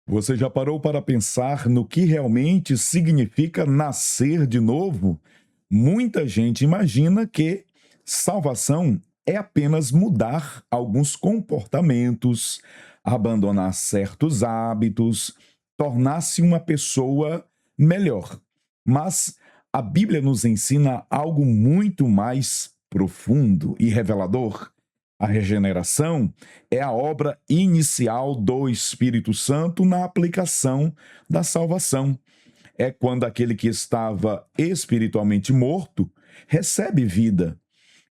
Você já parou para pensar no que realmente significa nascer de novo? Muita gente imagina que salvação é apenas mudar alguns comportamentos, abandonar certos hábitos, tornar-se uma pessoa melhor. Mas a Bíblia nos ensina algo muito mais profundo e revelador. A regeneração é a obra inicial do Espírito Santo na aplicação da salvação. É quando aquele que estava espiritualmente morto recebe vida.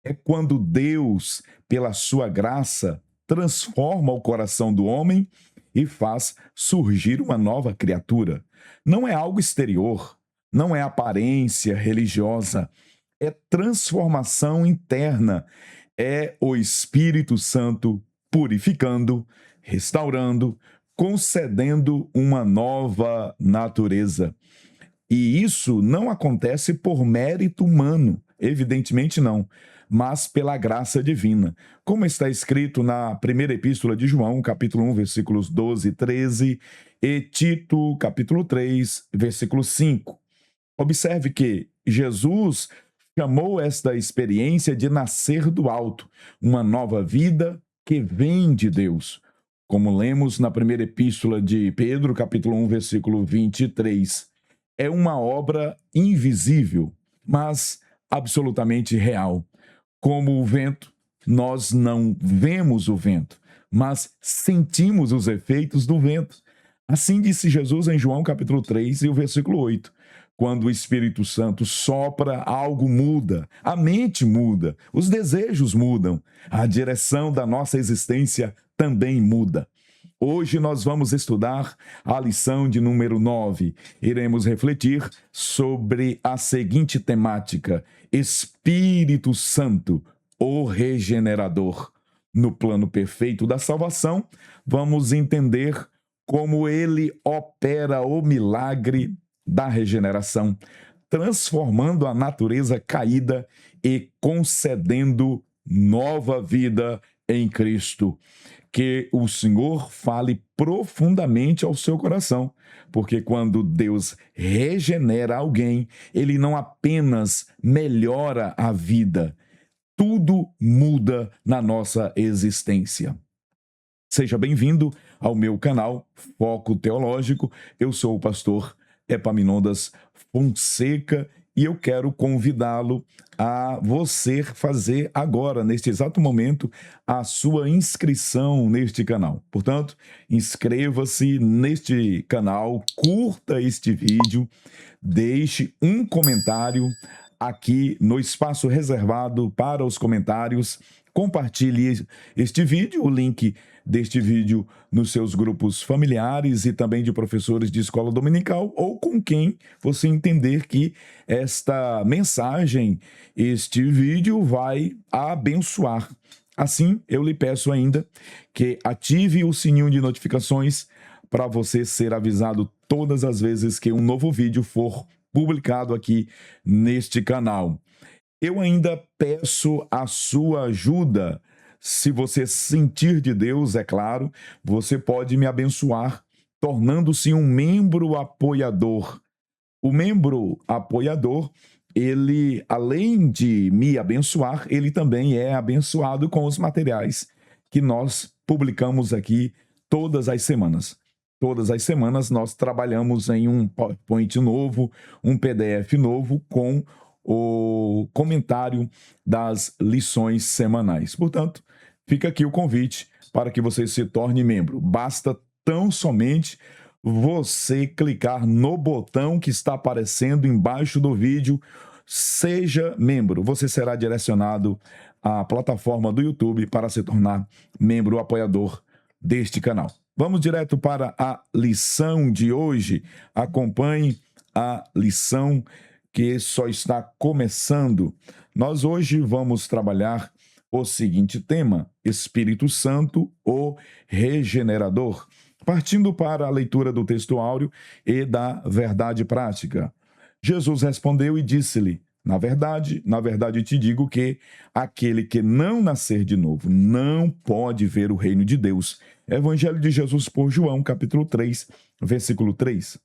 É quando Deus, pela sua graça, transforma o coração do homem e faz surgir uma nova criatura. Não é algo exterior, não é aparência religiosa, é transformação interna, é o Espírito Santo purificando, restaurando, concedendo uma nova natureza. E isso não acontece por mérito humano, evidentemente não, mas pela graça divina. Como está escrito na primeira epístola de João, capítulo 1, versículos 12 e 13, e Tito, capítulo 3, versículo 5. Observe que Jesus chamou esta experiência de nascer do alto, uma nova vida que vem de Deus. Como lemos na primeira epístola de Pedro, capítulo 1, versículo 23, é uma obra invisível, mas absolutamente real. Como o vento, nós não vemos o vento, mas sentimos os efeitos do vento. Assim disse Jesus em João capítulo 3 e o versículo 8. Quando o Espírito Santo sopra, algo muda, a mente muda, os desejos mudam, a direção da nossa existência também muda. Hoje nós vamos estudar a lição de número 9. Iremos refletir sobre a seguinte temática: Espírito Santo, o regenerador. No plano perfeito da salvação, vamos entender como ele opera o milagre da regeneração, transformando a natureza caída e concedendo nova vida em Cristo. Que o Senhor fale profundamente ao seu coração, porque quando Deus regenera alguém, ele não apenas melhora a vida, tudo muda na nossa existência. Seja bem-vindo ao meu canal Foco Teológico. Eu sou o pastor Epaminondas Fonseca e eu quero convidá-lo a você fazer agora, neste exato momento, a sua inscrição neste canal. Portanto, inscreva-se neste canal, curta este vídeo, deixe um comentário aqui no espaço reservado para os comentários. Compartilhe este vídeo, o link deste vídeo nos seus grupos familiares e também de professores de escola dominical ou com quem você entender que esta mensagem, este vídeo vai abençoar. Assim, eu lhe peço ainda que ative o sininho de notificações para você ser avisado todas as vezes que um novo vídeo for publicado aqui neste canal. Eu ainda peço a sua ajuda. Se você sentir de Deus, é claro, você pode me abençoar tornando-se um membro apoiador. O membro apoiador, ele, além de me abençoar, ele também é abençoado com os materiais que nós publicamos aqui todas as semanas. Todas as semanas nós trabalhamos em um PowerPoint novo, um PDF novo com o comentário das lições semanais. Portanto, fica aqui o convite para que você se torne membro. Basta tão somente você clicar no botão que está aparecendo embaixo do vídeo, seja membro. Você será direcionado à plataforma do YouTube para se tornar membro apoiador deste canal. Vamos direto para a lição de hoje. Acompanhe a lição que só está começando. Nós hoje vamos trabalhar o seguinte tema: Espírito Santo, o regenerador. Partindo para a leitura do texto áureo e da verdade prática. Jesus respondeu e disse-lhe: Na verdade te digo que aquele que não nascer de novo não pode ver o reino de Deus. Evangelho de Jesus por João, capítulo 3, versículo 3.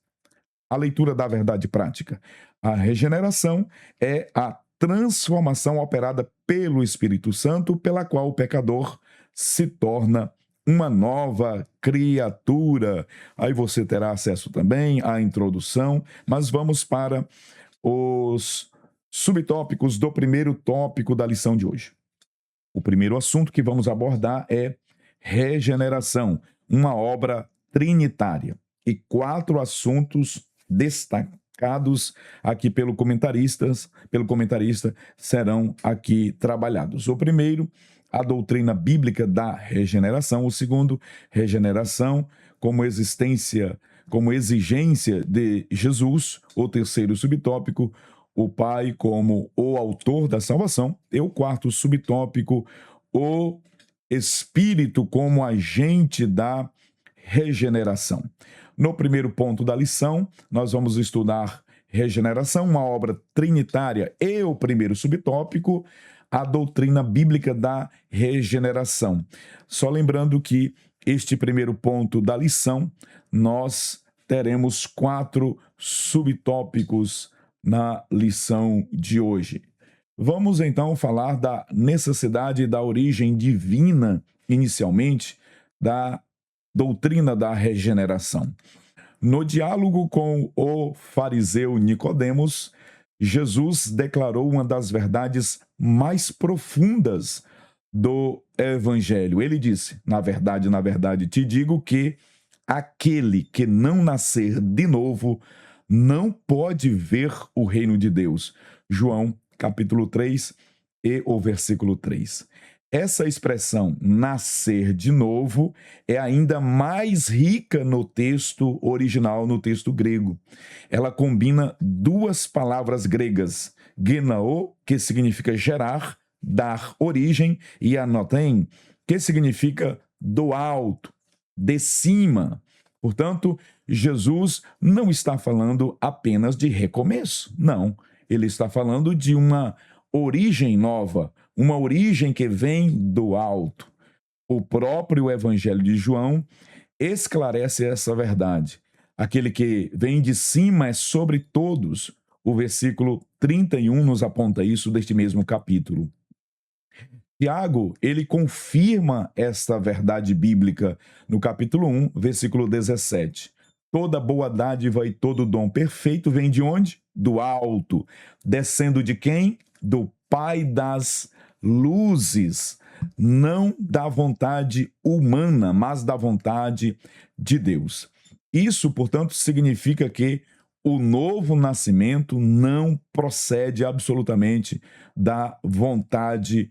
A leitura da verdade prática. A regeneração é a transformação operada pelo Espírito Santo, pela qual o pecador se torna uma nova criatura. Aí você terá acesso também à introdução, mas vamos para os subtópicos do primeiro tópico da lição de hoje. O primeiro assunto que vamos abordar é regeneração, uma obra trinitária. E 4 assuntos destacados aqui pelo comentarista serão aqui trabalhados. O primeiro, a doutrina bíblica da regeneração. O segundo, regeneração como existência, como exigência de Jesus. O terceiro subtópico, o Pai como o autor da salvação. E o quarto subtópico, o Espírito como agente da regeneração. No primeiro ponto da lição, nós vamos estudar regeneração, uma obra trinitária, e o primeiro subtópico, a doutrina bíblica da regeneração. Só lembrando que este primeiro ponto da lição, nós teremos 4 subtópicos na lição de hoje. Vamos então falar da necessidade da origem divina, inicialmente, da doutrina da regeneração. No diálogo com o fariseu Nicodemos, Jesus declarou uma das verdades mais profundas do Evangelho. Ele disse: na verdade, te digo que aquele que não nascer de novo não pode ver o reino de Deus. João, capítulo 3 e o versículo 3. Essa expressão, nascer de novo, é ainda mais rica no texto original, no texto grego. Ela combina 2 palavras gregas, genao, que significa gerar, dar origem, e anotem, que significa do alto, de cima. Portanto, Jesus não está falando apenas de recomeço, não. Ele está falando de uma origem nova, uma origem que vem do alto. O próprio Evangelho de João esclarece essa verdade. Aquele que vem de cima é sobre todos. O versículo 31 nos aponta isso deste mesmo capítulo. Tiago, ele confirma esta verdade bíblica no capítulo 1, versículo 17. Toda boa dádiva e todo dom perfeito vem de onde? Do alto. Descendo de quem? Do Pai das luzes. Não da vontade humana, mas da vontade de Deus. Isso, portanto, significa que o novo nascimento não procede absolutamente da vontade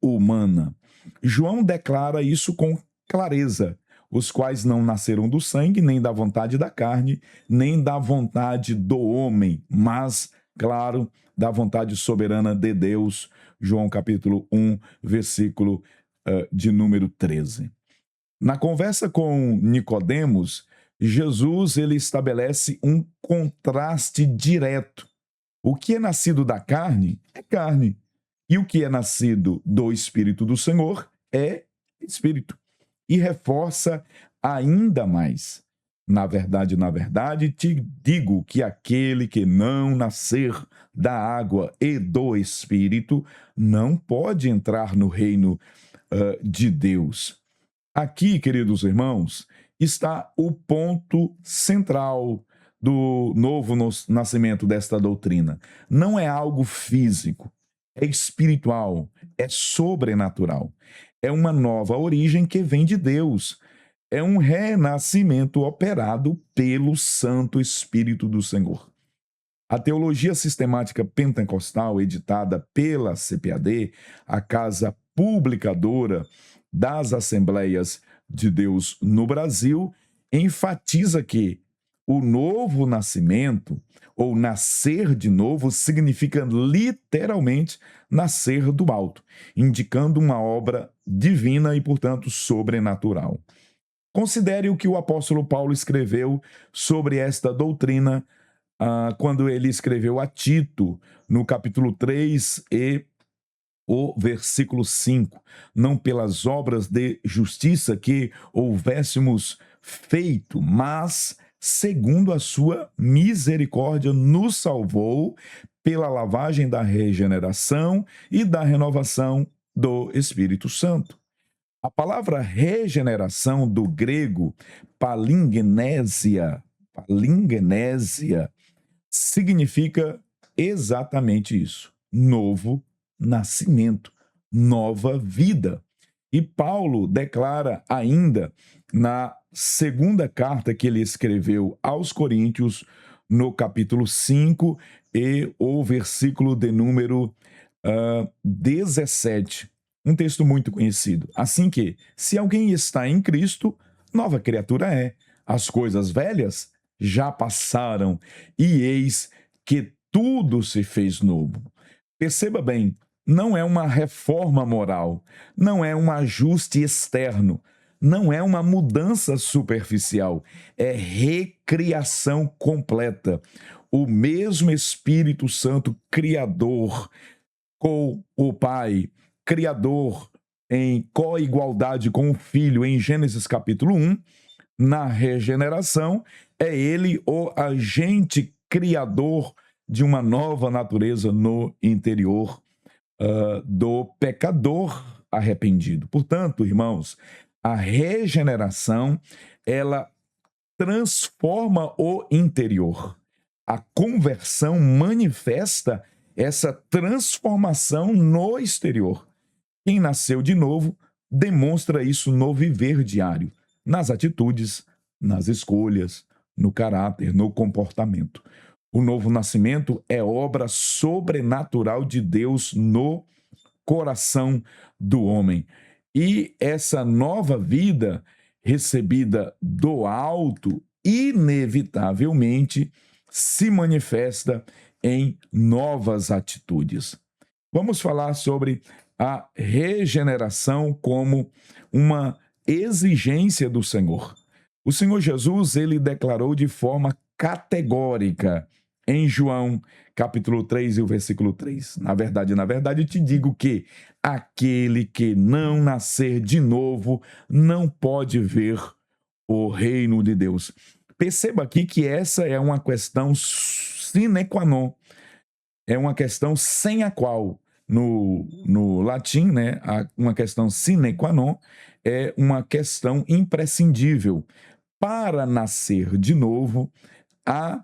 humana. João declara isso com clareza: os quais não nasceram do sangue, nem da vontade da carne, nem da vontade do homem, mas, claro, da vontade soberana de Deus. João capítulo 1, versículo de número 13. Na conversa com Nicodemos, Jesus ele estabelece um contraste direto. O que é nascido da carne é carne, e o que é nascido do Espírito do Senhor é Espírito. E reforça ainda mais: na verdade, te digo que aquele que não nascer da água e do Espírito não pode entrar no reino de Deus. Aqui, queridos irmãos, está o ponto central do novo nascimento desta doutrina. Não é algo físico, é espiritual, é sobrenatural. É uma nova origem que vem de Deus. É um renascimento operado pelo Santo Espírito do Senhor. A teologia sistemática pentecostal, editada pela CPAD, a casa publicadora das Assembleias de Deus no Brasil, enfatiza que o novo nascimento, ou nascer de novo, significa literalmente nascer do alto, indicando uma obra divina e, portanto, sobrenatural. Considere o que o apóstolo Paulo escreveu sobre esta doutrina quando ele escreveu a Tito, no capítulo 3 e o versículo 5, não pelas obras de justiça que houvéssemos feito, mas segundo a sua misericórdia nos salvou pela lavagem da regeneração e da renovação do Espírito Santo. A palavra regeneração do grego palingenesia significa exatamente isso: novo nascimento, nova vida. E Paulo declara ainda na segunda carta que ele escreveu aos Coríntios, no capítulo 5 e o versículo de número 17, um texto muito conhecido. Assim que, se alguém está em Cristo, nova criatura é. As coisas velhas já passaram e eis que tudo se fez novo. Perceba bem, não é uma reforma moral, não é um ajuste externo, não é uma mudança superficial, é recriação completa. O mesmo Espírito Santo Criador com o Pai, Criador em coigualdade com o Filho em Gênesis capítulo 1, na regeneração, é ele o agente criador de uma nova natureza no interior do pecador arrependido. Portanto, irmãos, a regeneração, ela transforma o interior. A conversão manifesta essa transformação no exterior. Quem nasceu de novo demonstra isso no viver diário, nas atitudes, nas escolhas, no caráter, no comportamento. O novo nascimento é obra sobrenatural de Deus no coração do homem. E essa nova vida recebida do alto, inevitavelmente, se manifesta em novas atitudes. Vamos falar sobre a regeneração como uma exigência do Senhor. O Senhor Jesus, ele declarou de forma categórica em João, capítulo 3 e o versículo 3. Na verdade, te digo que aquele que não nascer de novo não pode ver o reino de Deus. Perceba aqui que essa é uma questão sine qua non, é uma questão sem a qual, no latim, né, uma questão sine qua non é uma questão imprescindível. Para nascer de novo, há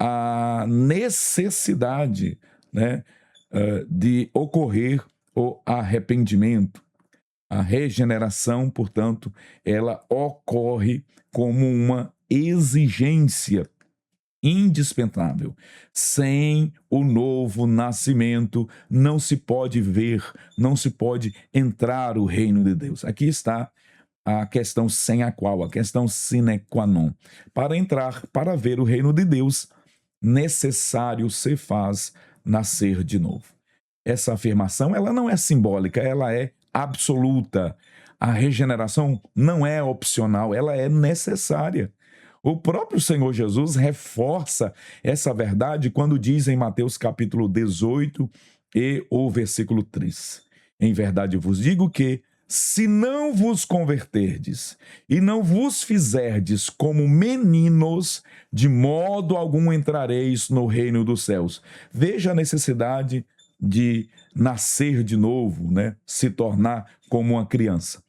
a necessidade, né, de ocorrer o arrependimento. A regeneração, portanto, ela ocorre como uma exigência indispensável. Sem o novo nascimento, não se pode ver, não se pode entrar o reino de Deus. Aqui está a questão sem a qual, a questão sine qua non. Para entrar, para ver o reino de Deus, necessário se faz nascer de novo. Essa afirmação, ela não é simbólica, ela é absoluta. A regeneração não é opcional, ela é necessária. O próprio Senhor Jesus reforça essa verdade quando diz em Mateus capítulo 18 e o versículo 3. Em verdade vos digo que, se não vos converterdes e não vos fizerdes como meninos, de modo algum entrareis no reino dos céus. Veja a necessidade de nascer de novo, né? Se tornar como uma criança.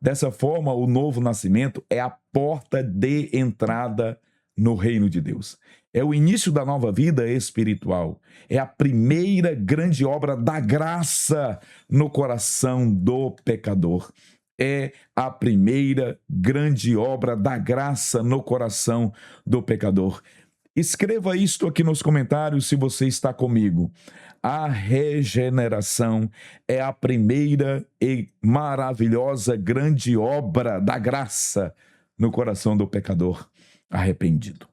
Dessa forma, o novo nascimento é a porta de entrada no reino de Deus. É o início da nova vida espiritual. É a primeira grande obra da graça no coração do pecador. É a primeira grande obra da graça no coração do pecador. Escreva isto aqui nos comentários se você está comigo. A regeneração é a primeira e maravilhosa grande obra da graça no coração do pecador arrependido.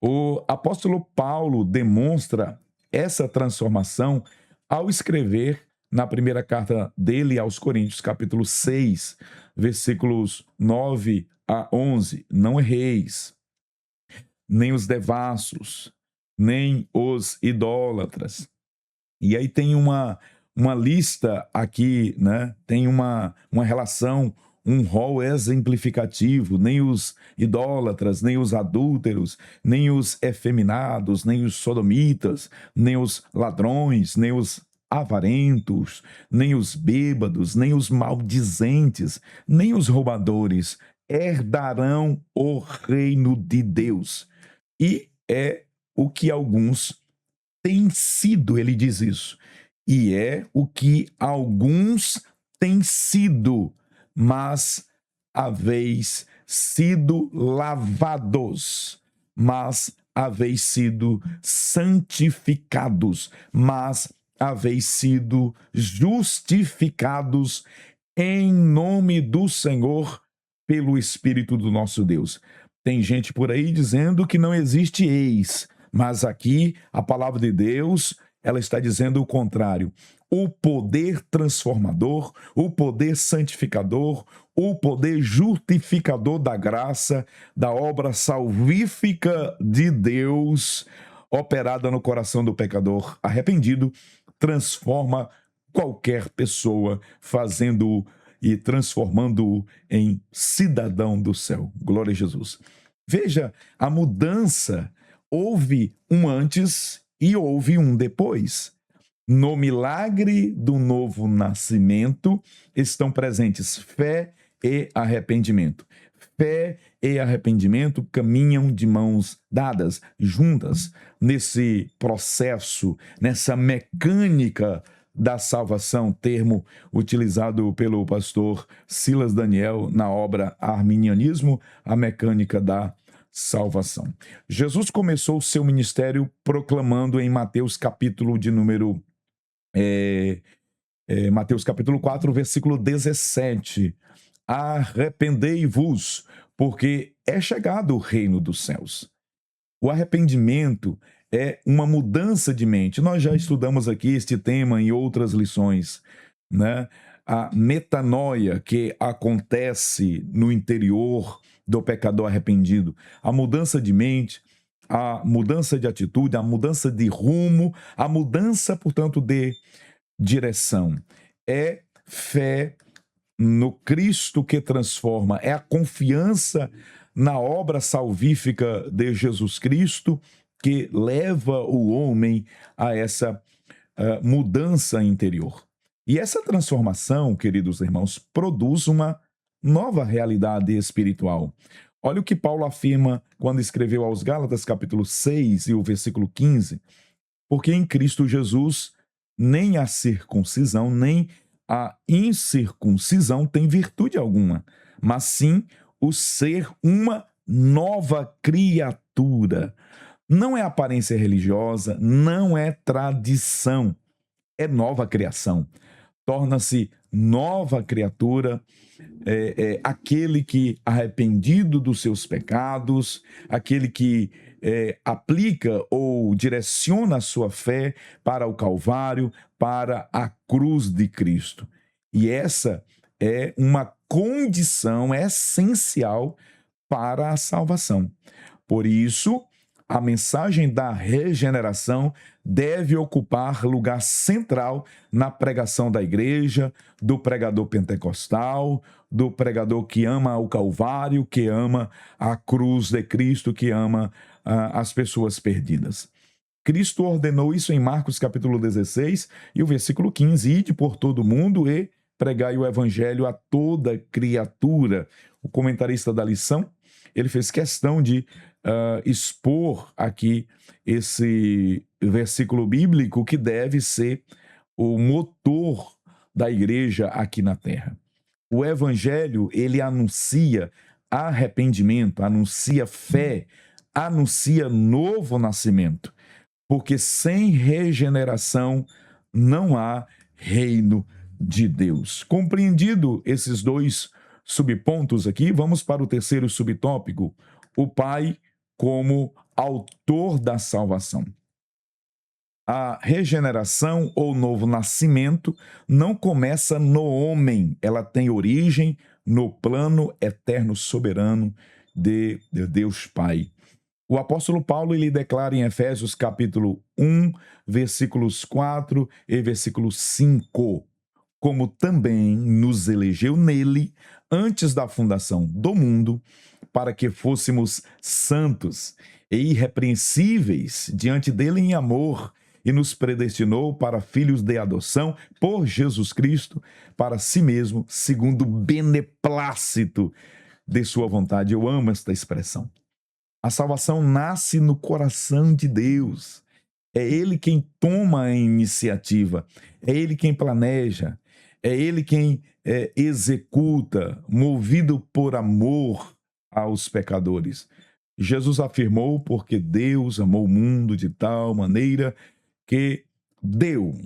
O apóstolo Paulo demonstra essa transformação ao escrever na primeira carta dele aos Coríntios, capítulo 6, versículos 9 a 11. Não erreis, nem os devassos, nem os idólatras. E aí tem uma lista aqui, né? Tem uma relação, um rol exemplificativo, nem os idólatras, nem os adúlteros, nem os efeminados, nem os sodomitas, nem os ladrões, nem os avarentos, nem os bêbados, nem os maldizentes, nem os roubadores herdarão o reino de Deus. E é o que alguns têm sido, ele diz isso. E é o que alguns têm sido, mas haveis sido lavados, mas haveis sido santificados, mas haveis sido justificados em nome do Senhor pelo Espírito do nosso Deus. Tem gente por aí dizendo que não existe ex, mas aqui a palavra de Deus, ela está dizendo o contrário. O poder transformador, o poder santificador, o poder justificador da graça, da obra salvífica de Deus, operada no coração do pecador arrependido, transforma qualquer pessoa, fazendo-o e transformando-o em cidadão do céu. Glória a Jesus. Veja a mudança. Houve um antes e houve um depois. No milagre do novo nascimento estão presentes fé e arrependimento. Fé e arrependimento caminham de mãos dadas, juntas, nesse processo, nessa mecânica da salvação, termo utilizado pelo pastor Silas Daniel na obra Arminianismo, a mecânica da salvação. Jesus começou o seu ministério proclamando em Mateus capítulo de número Mateus capítulo 4, versículo 17: arrependei-vos, porque é chegado o reino dos céus. O arrependimento é uma mudança de mente. Nós já estudamos aqui este tema em outras lições, né? A metanoia que acontece no interior do pecador arrependido, a mudança de mente, a mudança de atitude, a mudança de rumo, a mudança, portanto, de direção. É fé no Cristo que transforma, é a confiança na obra salvífica de Jesus Cristo que leva o homem a essa mudança interior. E essa transformação, queridos irmãos, produz uma nova realidade espiritual. Olha o que Paulo afirma quando escreveu aos Gálatas, capítulo 6 e o versículo 15. Porque em Cristo Jesus nem a circuncisão, nem a incircuncisão tem virtude alguma, mas sim o ser uma nova criatura. Não é aparência religiosa, não é tradição, é nova criação. Torna-se nova criatura, aquele que, arrependido dos seus pecados, aquele que aplica ou direciona a sua fé para o Calvário, para a cruz de Cristo. E essa é uma condição essencial para a salvação. Por isso, a mensagem da regeneração deve ocupar lugar central na pregação da igreja, do pregador pentecostal, do pregador que ama o Calvário, que ama a cruz de Cristo, que ama as pessoas perdidas. Cristo ordenou isso em Marcos capítulo 16 e o versículo 15, ide por todo o mundo e pregai o evangelho a toda criatura. O comentarista da lição, ele fez questão de expor aqui esse versículo bíblico que deve ser o motor da igreja aqui na terra. O evangelho, ele anuncia arrependimento, anuncia fé, anuncia novo nascimento, porque sem regeneração não há reino de Deus. Compreendido esses dois subpontos aqui, vamos para o terceiro subtópico, o Pai como autor da salvação. A regeneração ou novo nascimento não começa no homem, ela tem origem no plano eterno soberano de Deus Pai. O apóstolo Paulo ele declara em Efésios capítulo 1, versículos 4 e versículo 5, como também nos elegeu nele antes da fundação do mundo, para que fôssemos santos e irrepreensíveis diante dele em amor, e nos predestinou para filhos de adoção por Jesus Cristo, para si mesmo, segundo o beneplácito de sua vontade. Eu amo esta expressão. A salvação nasce no coração de Deus. É Ele quem toma a iniciativa, é Ele quem planeja, é Ele quem executa, movido por amor aos pecadores. Jesus afirmou: porque Deus amou o mundo de tal maneira que deu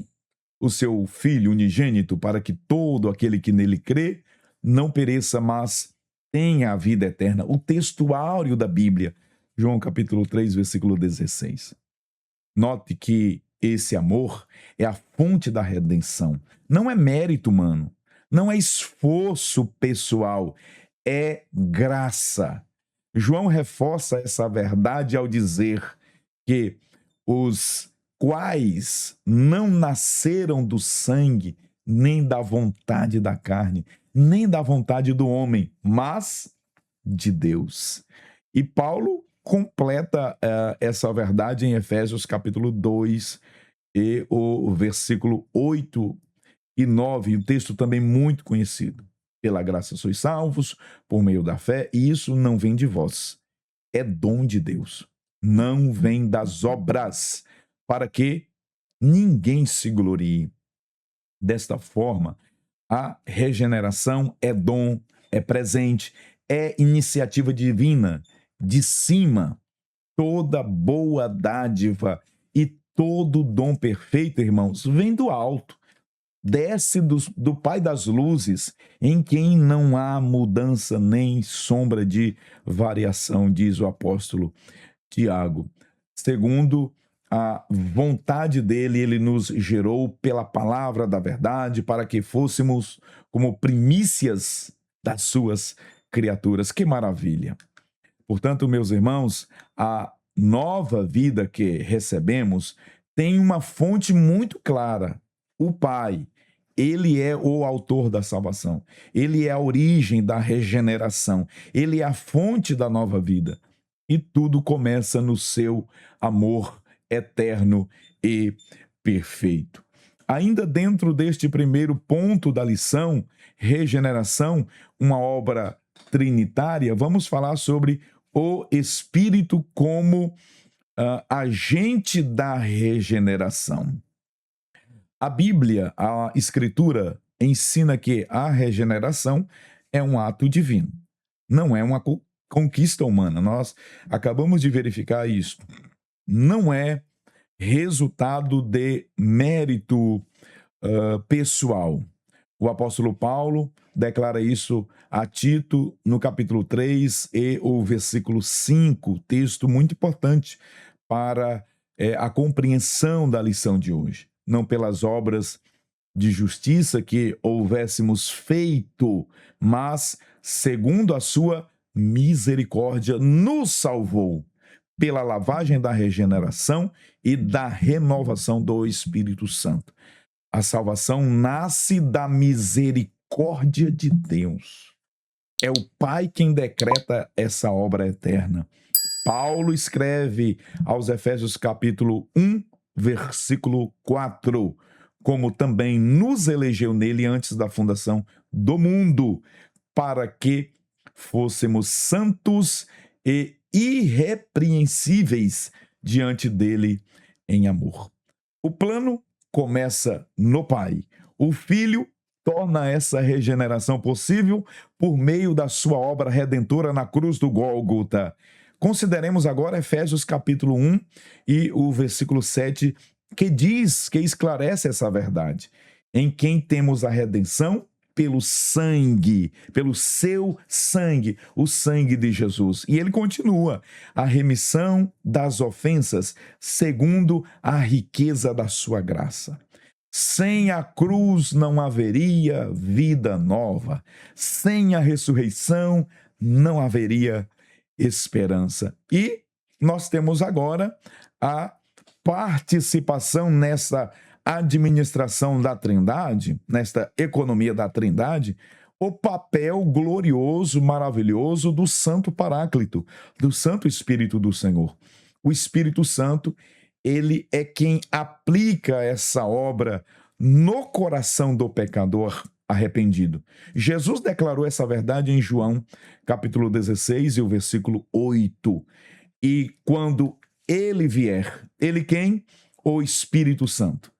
o seu Filho unigênito para que todo aquele que nele crê não pereça, mas tenha a vida eterna. O texto áureo da Bíblia, João capítulo 3, versículo 16. Note que esse amor é a fonte da redenção. Não é mérito humano, não é esforço pessoal, é graça. João reforça essa verdade ao dizer que os quais não nasceram do sangue, nem da vontade da carne, nem da vontade do homem, mas de Deus. E Paulo completa essa verdade em Efésios capítulo 2 e o versículo 8 e 9, um texto também muito conhecido. Pela graça sois salvos, por meio da fé, e isso não vem de vós, é dom de Deus, não vem das obras, para que ninguém se glorie. Desta forma, a regeneração é dom, é presente, é iniciativa divina, de cima. Toda boa dádiva e todo dom perfeito, irmãos, vem do alto. Desce do Pai das luzes, em quem não há mudança nem sombra de variação, diz o apóstolo Tiago. Segundo a vontade dele, ele nos gerou pela palavra da verdade, para que fôssemos como primícias das suas criaturas. Que maravilha! Portanto, meus irmãos, a nova vida que recebemos tem uma fonte muito clara: o Pai. Ele é o autor da salvação, ele é a origem da regeneração, ele é a fonte da nova vida. E tudo começa no seu amor eterno e perfeito. Ainda dentro deste primeiro ponto da lição, regeneração, uma obra trinitária, vamos falar sobre o Espírito como agente da regeneração. A Bíblia, a Escritura, ensina que a regeneração é um ato divino, não é uma conquista humana. Nós acabamos de verificar isso. Não é resultado de mérito pessoal. O apóstolo Paulo declara isso a Tito no capítulo 3 e o versículo 5, texto muito importante para a compreensão da lição de hoje. Não pelas obras de justiça que houvéssemos feito, mas segundo a sua misericórdia nos salvou pela lavagem da regeneração e da renovação do Espírito Santo. A salvação nasce da misericórdia de Deus. É o Pai quem decreta essa obra eterna. Paulo escreve aos Efésios capítulo 1, versículo 4, como também nos elegeu nele antes da fundação do mundo, para que fôssemos santos e irrepreensíveis diante dele em amor. O plano começa no Pai. O Filho torna essa regeneração possível por meio da sua obra redentora na cruz do Gólgota. Consideremos agora Efésios capítulo 1 e o versículo 7, que diz, que esclarece essa verdade. Em quem temos a redenção pelo sangue, pelo seu sangue, o sangue de Jesus. E ele continua: a remissão das ofensas segundo a riqueza da sua graça. Sem a cruz não haveria vida nova. Sem a ressurreição não haveria esperança. E nós temos agora a participação nessa administração da Trindade, nesta economia da Trindade, o papel glorioso, maravilhoso do Santo Paráclito, do Santo Espírito do Senhor. O Espírito Santo, ele é quem aplica essa obra no coração do pecador arrependido. Jesus declarou essa verdade em João, capítulo 16, e o versículo 8. E quando ele vier, ele quem? O Espírito Santo.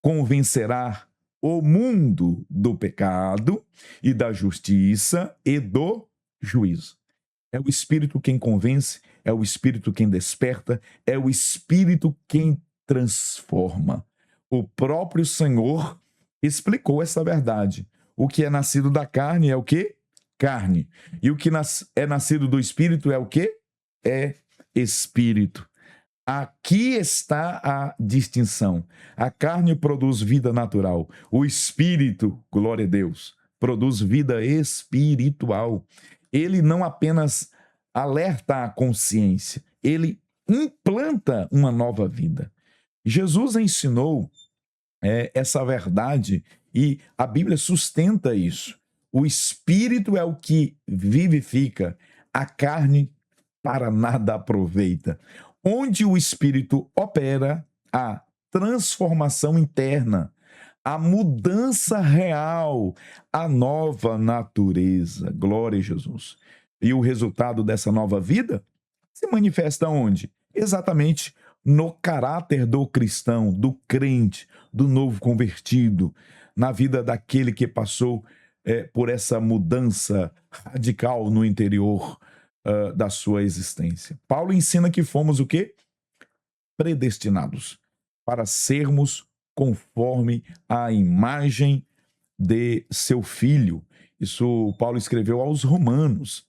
Convencerá o mundo do pecado e da justiça e do juízo. É o Espírito quem convence, é o Espírito quem desperta, é o Espírito quem transforma. O próprio Senhor explicou essa verdade. O que é nascido da carne é o quê? Carne. E o que é nascido do Espírito é o quê? É Espírito. Aqui está a distinção. A carne produz vida natural. O Espírito, glória a Deus, produz vida espiritual. Ele não apenas alerta a consciência, ele implanta uma nova vida. Jesus ensinou essa verdade e a Bíblia sustenta isso. O Espírito é o que vivifica, a carne para nada aproveita. Onde o Espírito opera, a transformação interna, a mudança real, a nova natureza. Glória a Jesus. E o resultado dessa nova vida se manifesta onde? Exatamente no caráter do cristão, do crente, do novo convertido, na vida daquele que passou por essa mudança radical no interior da sua existência. Paulo ensina que fomos o quê? Predestinados para sermos conforme a imagem de seu Filho. Isso Paulo escreveu aos Romanos.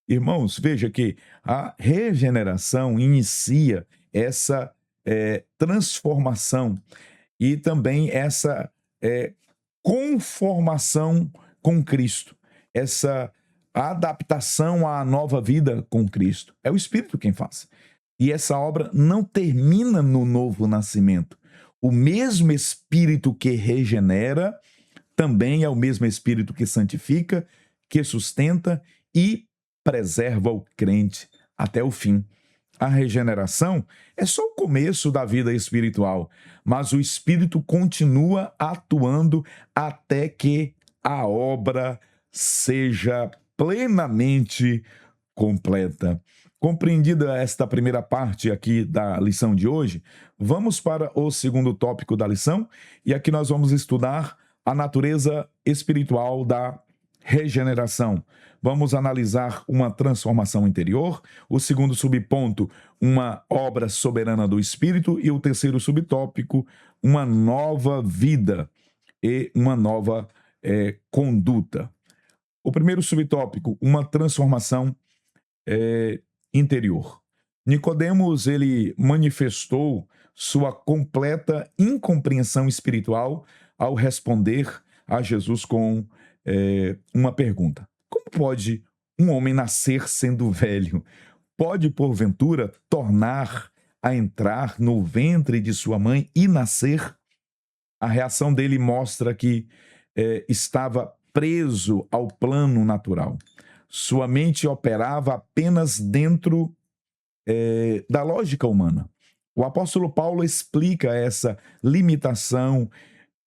Irmãos, veja que a regeneração inicia essa transformação e também essa conformação com Cristo, essa adaptação à nova vida com Cristo. É o Espírito quem faz. E essa obra não termina no novo nascimento. O mesmo Espírito que regenera também é o mesmo Espírito que santifica, que sustenta e preserva o crente até o fim. A regeneração é só o começo da vida espiritual, mas o Espírito continua atuando até que a obra seja plenamente completa. Compreendida esta primeira parte aqui da lição de hoje, vamos para o segundo tópico da lição, e aqui nós vamos estudar a natureza espiritual da regeneração. Vamos analisar uma transformação interior, o segundo subponto, uma obra soberana do Espírito, e o terceiro subtópico, uma nova vida e uma nova conduta. O primeiro subtópico, uma transformação interior. Nicodemos, ele manifestou sua completa incompreensão espiritual ao responder a Jesus com uma pergunta. Como pode um homem nascer sendo velho? Pode, porventura, tornar a entrar no ventre de sua mãe e nascer? A reação dele mostra que estava preso ao plano natural. Sua mente operava apenas dentro da lógica humana. O apóstolo Paulo explica essa limitação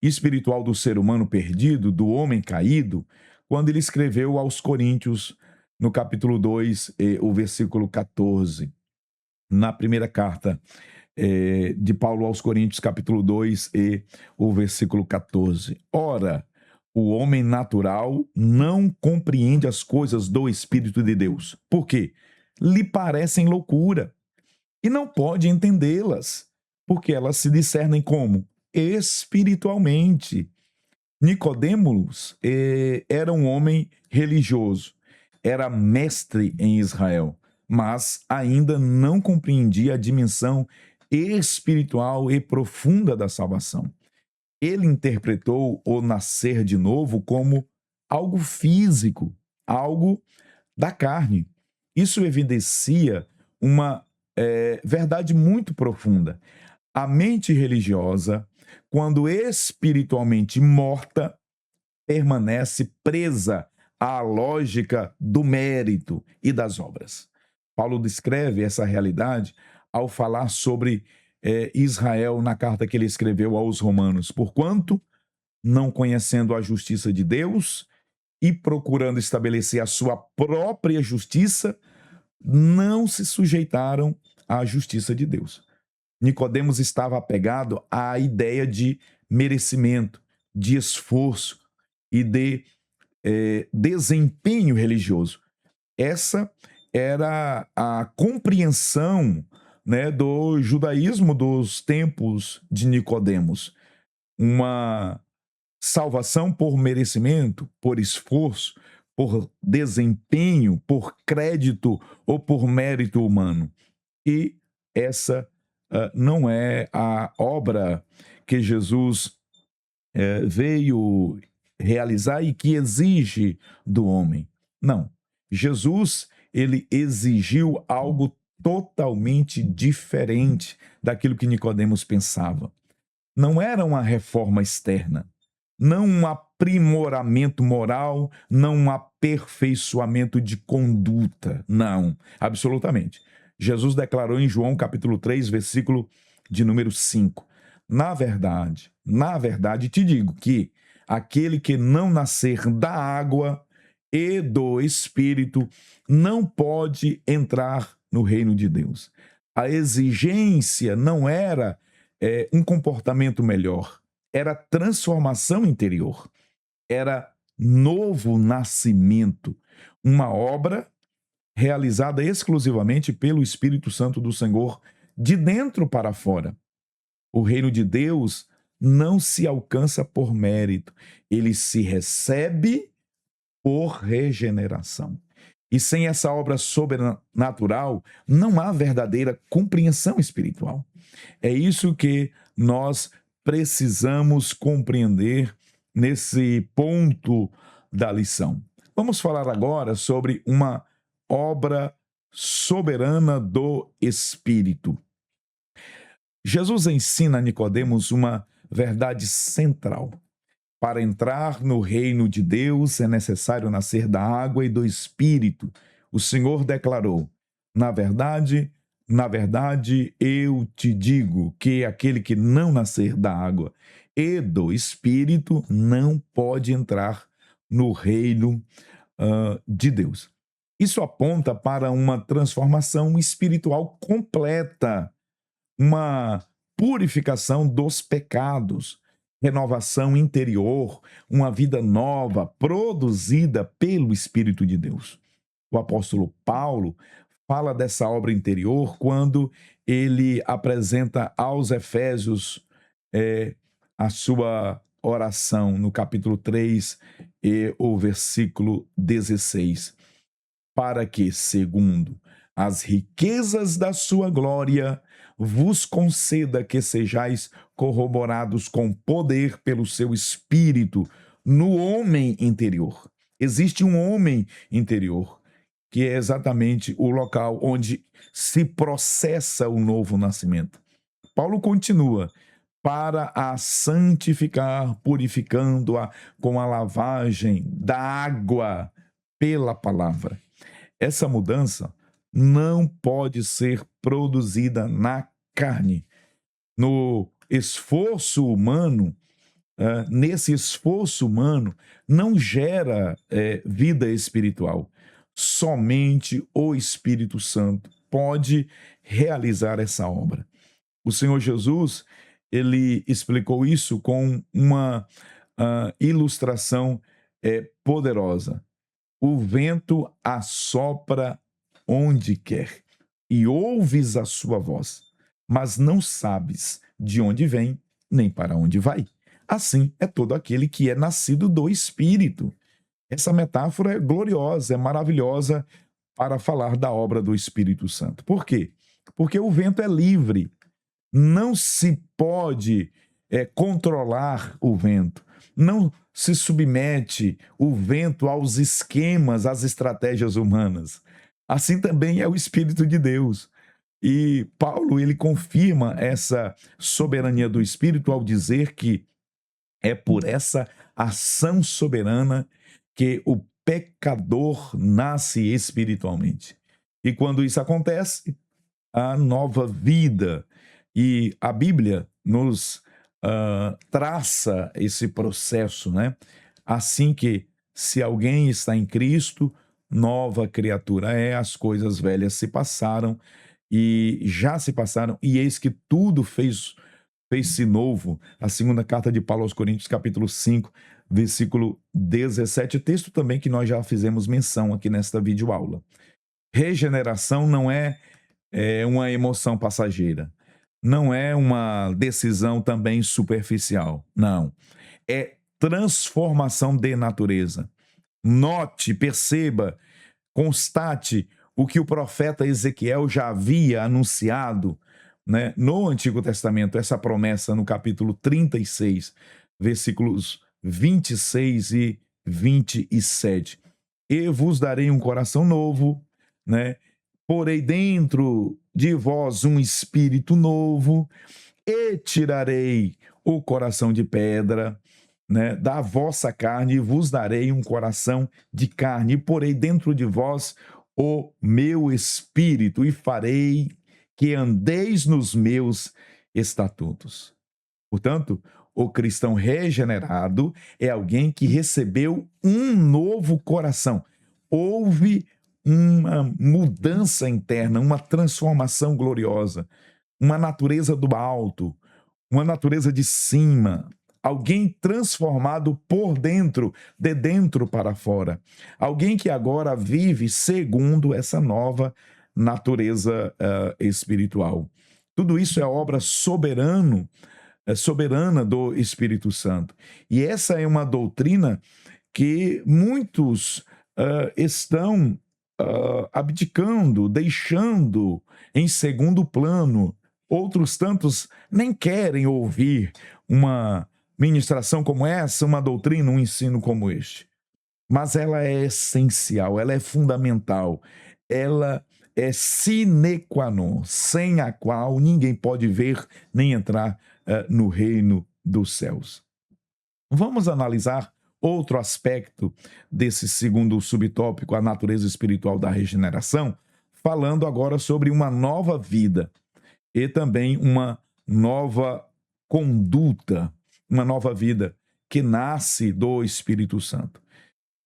espiritual do ser humano perdido, do homem caído, quando ele escreveu aos Coríntios, no capítulo 2, o versículo 14. Na primeira carta de Paulo aos Coríntios, capítulo 2, e o versículo 14. Ora, o homem natural não compreende as coisas do Espírito de Deus. Por quê? Lhe parecem loucura e não pode entendê-las, porque elas se discernem como? Espiritualmente. Nicodemos era um homem religioso, era mestre em Israel, mas ainda não compreendia a dimensão espiritual e profunda da salvação. Ele interpretou o nascer de novo como algo físico, algo da carne. Isso evidencia uma verdade muito profunda. A mente religiosa, quando espiritualmente morta, permanece presa à lógica do mérito e das obras. Paulo descreve essa realidade ao falar sobre Israel na carta que ele escreveu aos Romanos. Porquanto, não conhecendo a justiça de Deus e procurando estabelecer a sua própria justiça, não se sujeitaram à justiça de Deus. Nicodemos estava apegado à ideia de merecimento, de esforço e de desempenho religioso. Essa era a compreensão, né, do judaísmo dos tempos de Nicodemos. Uma salvação por merecimento, por esforço, por desempenho, por crédito ou por mérito humano. E essa não é a obra que Jesus veio realizar e que exige do homem. Não. Jesus, ele exigiu algo totalmente diferente daquilo que Nicodemos pensava. Não era uma reforma externa, não um aprimoramento moral, não um aperfeiçoamento de conduta. Não, absolutamente. Jesus declarou em João capítulo 3, versículo de número 5. Na verdade, te digo que aquele que não nascer da água e do Espírito não pode entrar no reino de Deus. A exigência não era um comportamento melhor, era transformação interior, era novo nascimento, uma obra realizada exclusivamente pelo Espírito Santo do Senhor, de dentro para fora. O reino de Deus não se alcança por mérito, ele se recebe por regeneração. E sem essa obra sobrenatural, não há verdadeira compreensão espiritual. É isso que nós precisamos compreender nesse ponto da lição. Vamos falar agora sobre uma obra soberana do Espírito. Jesus ensina a Nicodemos uma verdade central. Para entrar no reino de Deus é necessário nascer da água e do Espírito. O Senhor declarou: na verdade, eu te digo que aquele que não nascer da água e do Espírito não pode entrar no reino de Deus. Isso aponta para uma transformação espiritual completa, uma purificação dos pecados, renovação interior, uma vida nova produzida pelo Espírito de Deus. O apóstolo Paulo fala dessa obra interior quando ele apresenta aos Efésios a sua oração no capítulo 3 e o versículo 16. Para que, segundo as riquezas da sua glória, vos conceda que sejais corroborados com poder pelo seu Espírito no homem interior. Existe um homem interior, que é exatamente o local onde se processa o novo nascimento. Paulo continua: para a santificar, purificando-a com a lavagem da água pela palavra. Essa mudança não pode ser produzida na carne. No esforço humano, nesse esforço humano, não gera vida espiritual. Somente o Espírito Santo pode realizar essa obra. O Senhor Jesus, ele explicou isso com uma ilustração poderosa. O vento assopra onde quer e ouves a sua voz, mas não sabes de onde vem nem para onde vai. Assim é todo aquele que é nascido do Espírito. Essa metáfora é gloriosa, é maravilhosa para falar da obra do Espírito Santo. Por quê? Porque o vento é livre. Não se pode controlar o vento. Não se submete o vento aos esquemas, às estratégias humanas. Assim também é o Espírito de Deus. E Paulo, ele confirma essa soberania do Espírito ao dizer que é por essa ação soberana que o pecador nasce espiritualmente. E quando isso acontece, a nova vida. E a Bíblia nos traça esse processo, né? Assim que, se alguém está em Cristo, nova criatura é, as coisas velhas se passaram e já se passaram, e eis que tudo fez-se novo. A segunda carta de Paulo aos Coríntios, capítulo 5, versículo 17, texto também que nós já fizemos menção aqui nesta videoaula. Regeneração não é uma emoção passageira, não é uma decisão também superficial, não. É transformação de natureza. Note, perceba, constate o que o profeta Ezequiel já havia anunciado, né, no Antigo Testamento, essa promessa no capítulo 36, versículos 26 e 27. E vos darei um coração novo, né? Porei dentro de vós um espírito novo, e tirarei o coração de pedra, né, da vossa carne, e vos darei um coração de carne, e porei dentro de vós o meu espírito, e farei que andeis nos meus estatutos. Portanto, o cristão regenerado é alguém que recebeu um novo coração. Houve uma mudança interna, uma transformação gloriosa, uma natureza do alto, uma natureza de cima, alguém transformado por dentro, de dentro para fora. Alguém que agora vive segundo essa nova natureza espiritual. Tudo isso é obra soberana do Espírito Santo. E essa é uma doutrina que muitos estão abdicando, deixando em segundo plano. Outros tantos nem querem ouvir uma ministração como essa, uma doutrina, um ensino como este. Mas ela é essencial, ela é fundamental, ela é sine qua non, sem a qual ninguém pode ver nem entrar no reino dos céus. Vamos analisar outro aspecto desse segundo subtópico, a natureza espiritual da regeneração, falando agora sobre uma nova vida e também uma nova conduta, uma nova vida que nasce do Espírito Santo.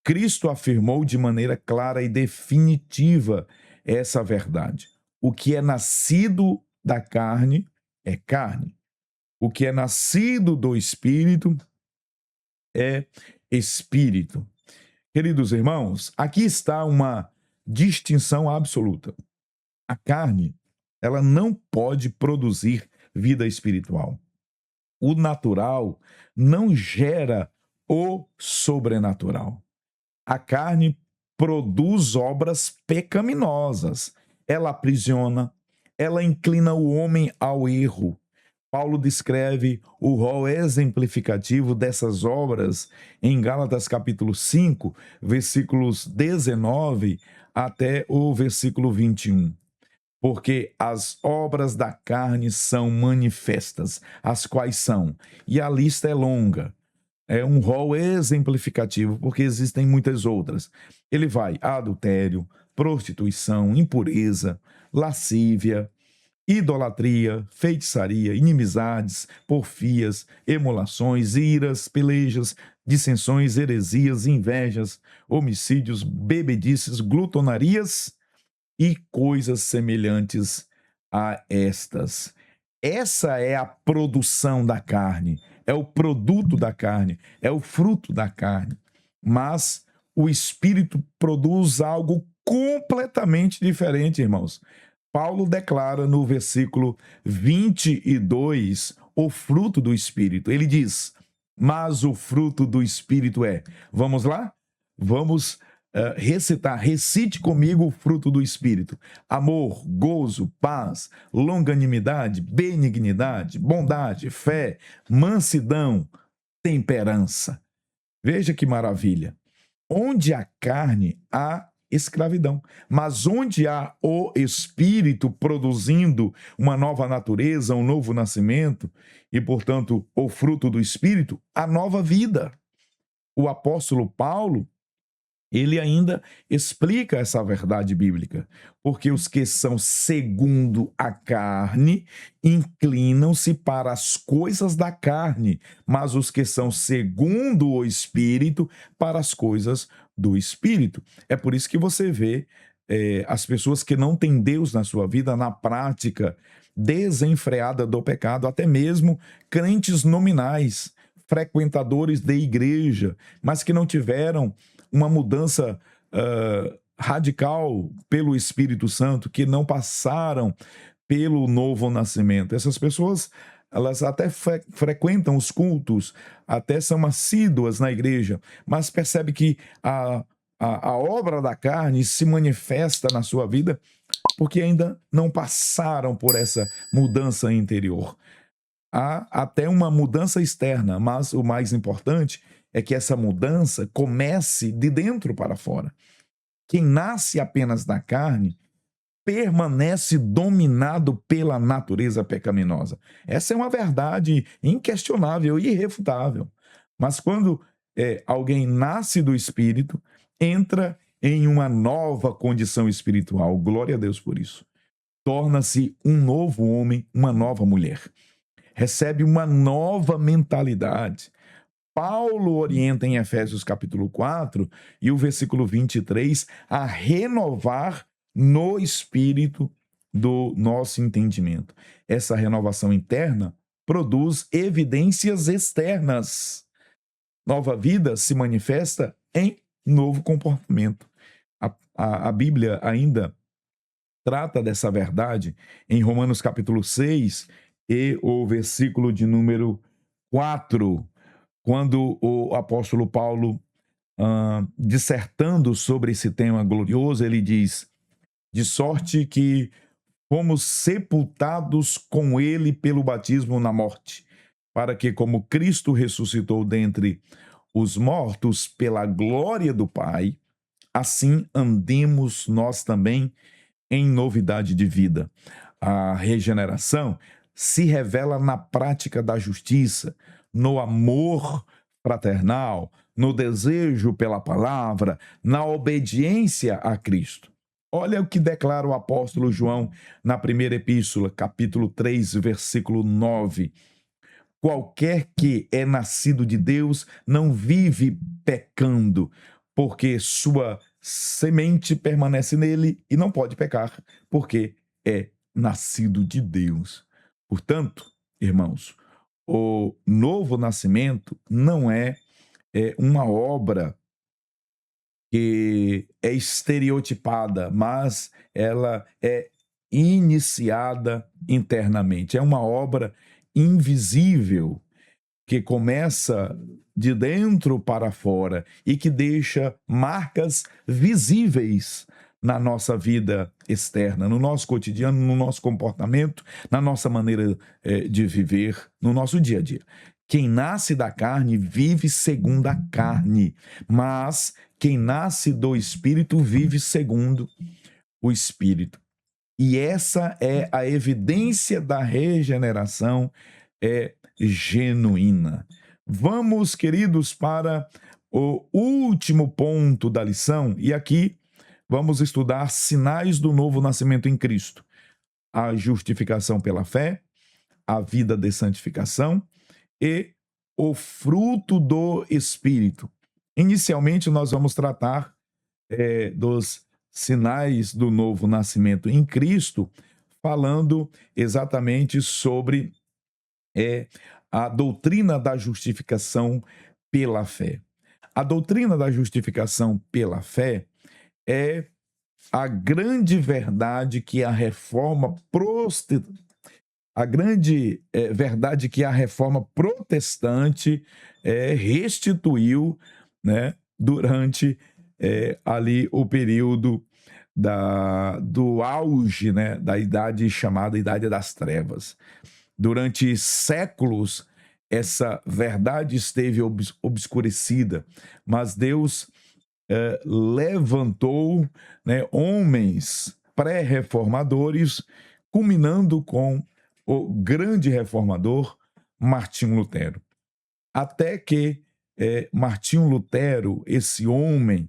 Cristo afirmou de maneira clara e definitiva essa verdade. O que é nascido da carne é carne. O que é nascido do Espírito é espírito. Queridos irmãos, aqui está uma distinção absoluta. A carne, ela não pode produzir vida espiritual. O natural não gera o sobrenatural. A carne produz obras pecaminosas. Ela aprisiona, ela inclina o homem ao erro. Paulo descreve o rol exemplificativo dessas obras em Gálatas capítulo 5, versículos 19 até o versículo 21. Porque as obras da carne são manifestas, as quais são, e a lista é longa, é um rol exemplificativo, porque existem muitas outras. Ele vai adultério, prostituição, impureza, lascívia, idolatria, feitiçaria, inimizades, porfias, emulações, iras, pelejas, dissensões, heresias, invejas, homicídios, bebedices, glutonarias e coisas semelhantes a estas. Essa é a produção da carne, é o produto da carne, é o fruto da carne. Mas o Espírito produz algo completamente diferente, irmãos. Paulo declara no versículo 22 o fruto do Espírito. Ele diz, mas o fruto do Espírito é... Vamos lá? Vamos recitar. Recite comigo o fruto do Espírito. Amor, gozo, paz, longanimidade, benignidade, bondade, fé, mansidão, temperança. Veja que maravilha. Onde há carne, há escravidão. Mas onde há o Espírito produzindo uma nova natureza, um novo nascimento, e, portanto, o fruto do Espírito, a nova vida. O apóstolo Paulo, ele ainda explica essa verdade bíblica, porque os que são segundo a carne inclinam-se para as coisas da carne, mas os que são segundo o Espírito para as coisas do Espírito. É por isso que você vê as pessoas que não têm Deus na sua vida na prática desenfreada do pecado, até mesmo crentes nominais, frequentadores de igreja, mas que não tiveram uma mudança radical pelo Espírito Santo, que não passaram pelo novo nascimento. Essas pessoas, elas até frequentam os cultos, até são assíduas na igreja, mas percebe que a obra da carne se manifesta na sua vida porque ainda não passaram por essa mudança interior. Há até uma mudança externa, mas o mais importante é que essa mudança comece de dentro para fora. Quem nasce apenas da carne permanece dominado pela natureza pecaminosa. Essa é uma verdade inquestionável e irrefutável. Mas quando alguém nasce do Espírito, entra em uma nova condição espiritual. Glória a Deus por isso. Torna-se um novo homem, uma nova mulher. Recebe uma nova mentalidade. Paulo orienta em Efésios capítulo 4 e o versículo 23 a renovar no espírito do nosso entendimento. Essa renovação interna produz evidências externas. Nova vida se manifesta em novo comportamento. A Bíblia ainda trata dessa verdade em Romanos capítulo 6 e o versículo de número 4, quando o apóstolo Paulo, dissertando sobre esse tema glorioso, ele diz: de sorte que fomos sepultados com ele pelo batismo na morte, para que, como Cristo ressuscitou dentre os mortos pela glória do Pai, assim andemos nós também em novidade de vida. A regeneração se revela na prática da justiça, no amor fraternal, no desejo pela palavra, na obediência a Cristo. Olha o que declara o apóstolo João na primeira epístola, capítulo 3, versículo 9. Qualquer que é nascido de Deus não vive pecando, porque sua semente permanece nele e não pode pecar, porque é nascido de Deus. Portanto, irmãos, o novo nascimento não é uma obra que é estereotipada, mas ela é iniciada internamente. É uma obra invisível que começa de dentro para fora e que deixa marcas visíveis na nossa vida externa, no nosso cotidiano, no nosso comportamento, na nossa maneira de viver, no nosso dia a dia. Quem nasce da carne vive segundo a carne, mas quem nasce do Espírito vive segundo o Espírito. E essa é a evidência da regeneração genuína. Vamos, queridos, para o último ponto da lição, e aqui vamos estudar sinais do novo nascimento em Cristo. A justificação pela fé, a vida de santificação e o fruto do Espírito. Inicialmente, nós vamos tratar dos sinais do novo nascimento em Cristo, falando exatamente sobre a doutrina da justificação pela fé. A doutrina da justificação pela fé é a grande verdade que a reforma protestante restituiu, né, durante ali o período do auge, né, da idade chamada Idade das Trevas. Durante séculos, essa verdade esteve obscurecida, mas Deus levantou, né, homens pré-reformadores, culminando com o grande reformador Martinho Lutero. Até que Martinho Lutero, esse homem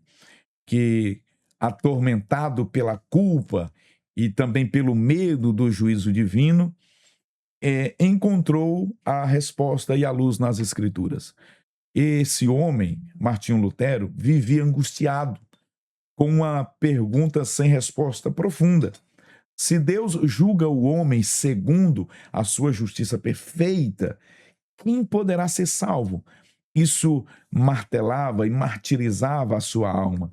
que, atormentado pela culpa e também pelo medo do juízo divino, encontrou a resposta e a luz nas Escrituras. Esse homem, Martinho Lutero, vivia angustiado com uma pergunta sem resposta profunda. Se Deus julga o homem segundo a sua justiça perfeita, quem poderá ser salvo? Isso martelava e martirizava a sua alma.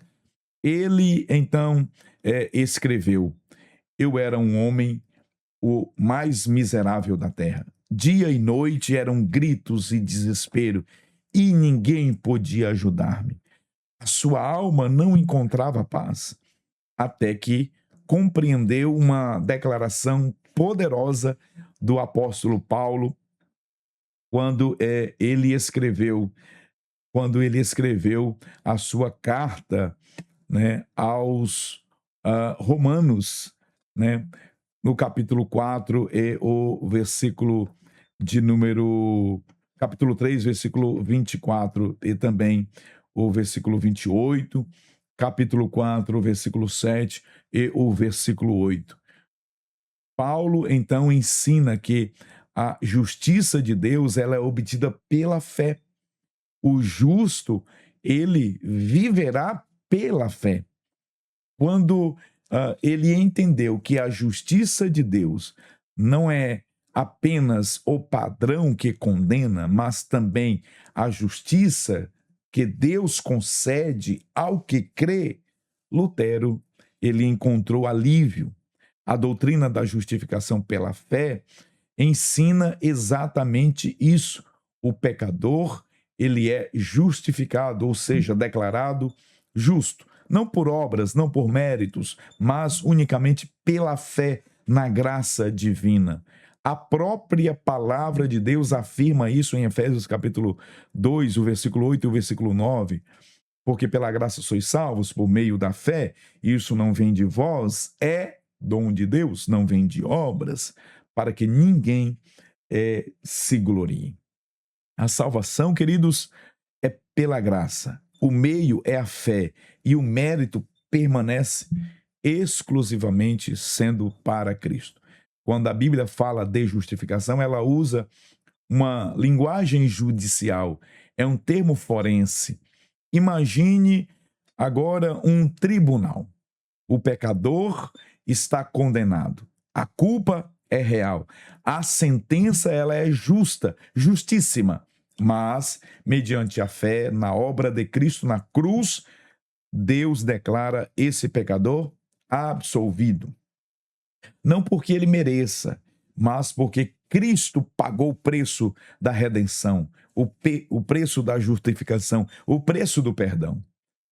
Ele, então, escreveu: Eu era um homem o mais miserável da terra. Dia e noite eram gritos e desespero, e ninguém podia ajudar-me. A sua alma não encontrava paz, até que compreendeu uma declaração poderosa do apóstolo Paulo quando ele escreveu a sua carta, né, aos Romanos, né, no capítulo 4 e o versículo de número capítulo 3, versículo 24 e também o versículo 28, capítulo 4, versículo 7 e o versículo 8. Paulo então ensina que a justiça de Deus ela é obtida pela fé. O justo, ele viverá pela fé. Quando ele entendeu que a justiça de Deus não é apenas o padrão que condena, mas também a justiça que Deus concede ao que crê, Lutero, ele encontrou alívio. A doutrina da justificação pela fé ensina exatamente isso. O pecador, ele é justificado, ou seja, declarado justo, não por obras, não por méritos, mas unicamente pela fé na graça divina. A própria palavra de Deus afirma isso em Efésios capítulo 2, o versículo 8 e o versículo 9. Porque pela graça sois salvos por meio da fé, isso não vem de vós, é dom de Deus, não vem de obras, para que ninguém se glorie. A salvação, queridos, é pela graça. O meio é a fé e o mérito permanece exclusivamente sendo para Cristo. Quando a Bíblia fala de justificação, ela usa uma linguagem judicial, é um termo forense. Imagine agora um tribunal. O pecador está condenado. A culpa é real. A sentença ela é justa, justíssima. Mas, mediante a fé na obra de Cristo na cruz, Deus declara esse pecador absolvido. Não porque ele mereça, mas porque Cristo pagou o preço da redenção, o preço da justificação, o preço do perdão.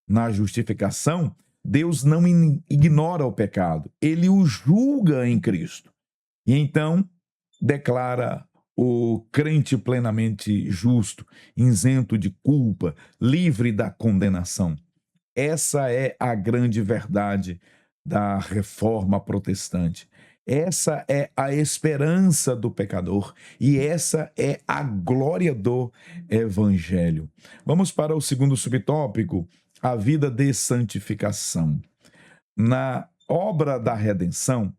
Na justificação, Deus não ignora o pecado, ele o julga em Cristo. E então declara o crente plenamente justo, isento de culpa, livre da condenação. Essa é a grande verdade da reforma protestante. Essa é a esperança do pecador e essa é a glória do evangelho. Vamos para o segundo subtópico, a vida de santificação. Na obra da redenção,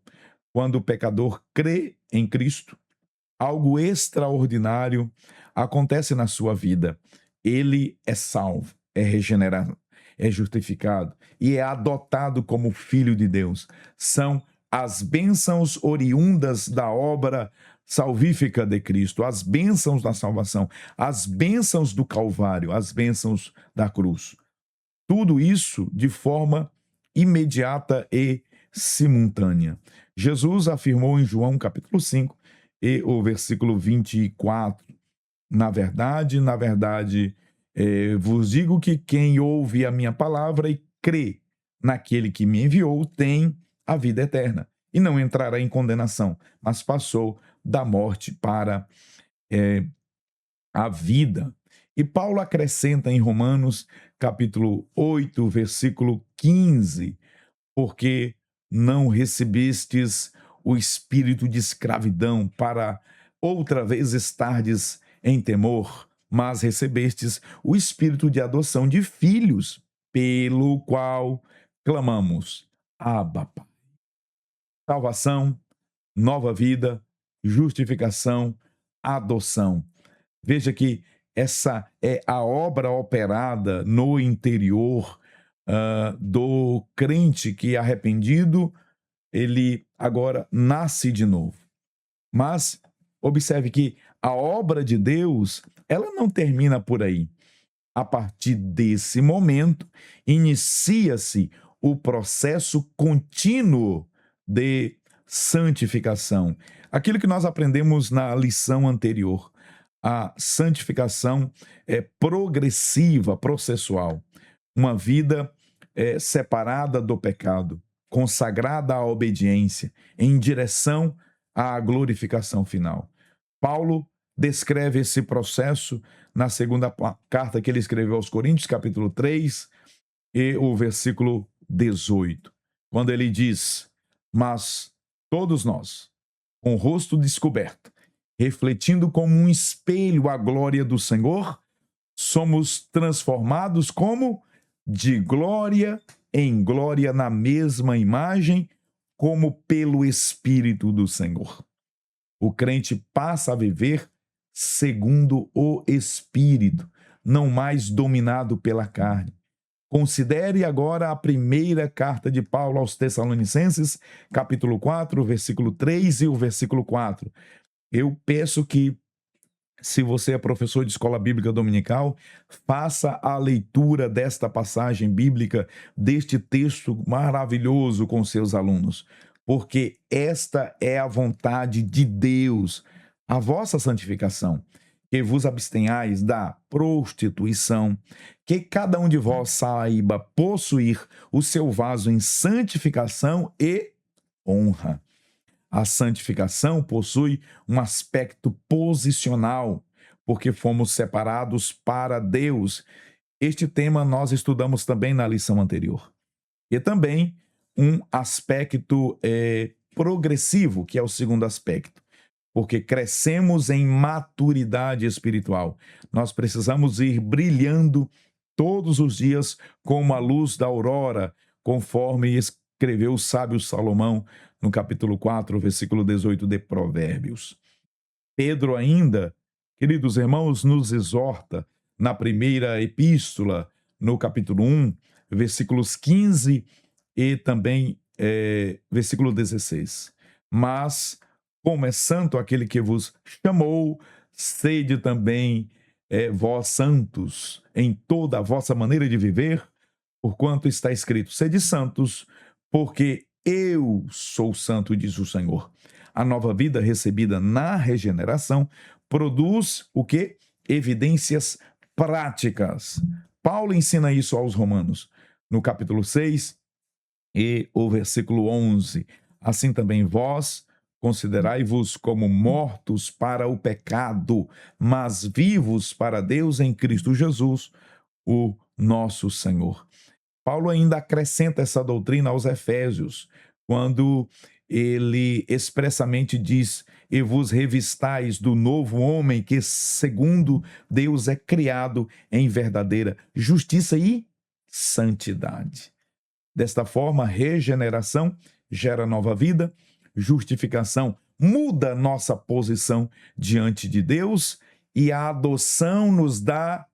quando o pecador crê em Cristo, algo extraordinário acontece na sua vida. Ele é salvo, é regenerado, é justificado e é adotado como filho de Deus. São as bênçãos oriundas da obra salvífica de Cristo, as bênçãos da salvação, as bênçãos do Calvário, as bênçãos da cruz. Tudo isso de forma imediata e simultânea. Jesus afirmou em João capítulo 5 e o versículo 24, na verdade, vos digo que quem ouve a minha palavra e crê naquele que me enviou tem a vida eterna e não entrará em condenação, mas passou da morte para a vida. E Paulo acrescenta em Romanos capítulo 8, versículo 15, porque não recebestes o espírito de escravidão para outra vez estardes em temor, mas recebestes o espírito de adoção de filhos, pelo qual clamamos, Abba, Pai. Salvação, nova vida, justificação, adoção. Veja que essa é a obra operada no interior do crente que é arrependido, ele agora nasce de novo. Mas observe que a obra de Deus, ela não termina por aí. A partir desse momento, inicia-se o processo contínuo de santificação. Aquilo que nós aprendemos na lição anterior. A santificação é progressiva, processual. Uma vida separada do pecado, consagrada à obediência, em direção à glorificação final. Paulo descreve esse processo na segunda carta que ele escreveu aos Coríntios, capítulo 3, e o versículo 18, quando ele diz: mas todos nós, com o rosto descoberto, refletindo como um espelho a glória do Senhor, somos transformados como de glória em glória na mesma imagem, como pelo Espírito do Senhor. O crente passa a viver segundo o Espírito, não mais dominado pela carne. Considere agora a primeira carta de Paulo aos Tessalonicenses, capítulo 4, versículo 3 e o versículo 4. Eu peço que, se você é professor de escola bíblica dominical, faça a leitura desta passagem bíblica, deste texto maravilhoso com seus alunos, porque esta é a vontade de Deus, a vossa santificação, que vos abstenhais da prostituição, que cada um de vós saiba possuir o seu vaso em santificação e honra. A santificação possui um aspecto posicional, porque fomos separados para Deus. Este tema nós estudamos também na lição anterior. E também um aspecto progressivo, que é o segundo aspecto, porque crescemos em maturidade espiritual. Nós precisamos ir brilhando todos os dias como a luz da aurora, conforme escreveu o sábio Salomão no capítulo 4, versículo 18 de Provérbios. Pedro ainda, queridos irmãos, nos exorta na primeira epístola, no capítulo 1, versículos 15 e também versículo 16. Mas, como é santo aquele que vos chamou, sede também vós santos em toda a vossa maneira de viver, porquanto está escrito, sede santos, porque eu sou santo, diz o Senhor. A nova vida recebida na regeneração produz o quê? Evidências práticas. Paulo ensina isso aos Romanos, no capítulo 6 e o versículo 11. Assim também vós considerai-vos como mortos para o pecado, mas vivos para Deus em Cristo Jesus, o nosso Senhor. Paulo ainda acrescenta essa doutrina aos Efésios, quando ele expressamente diz: e vos revistais do novo homem que, segundo Deus, é criado em verdadeira justiça e santidade. Desta forma, regeneração gera nova vida, justificação muda nossa posição diante de Deus e a adoção nos dá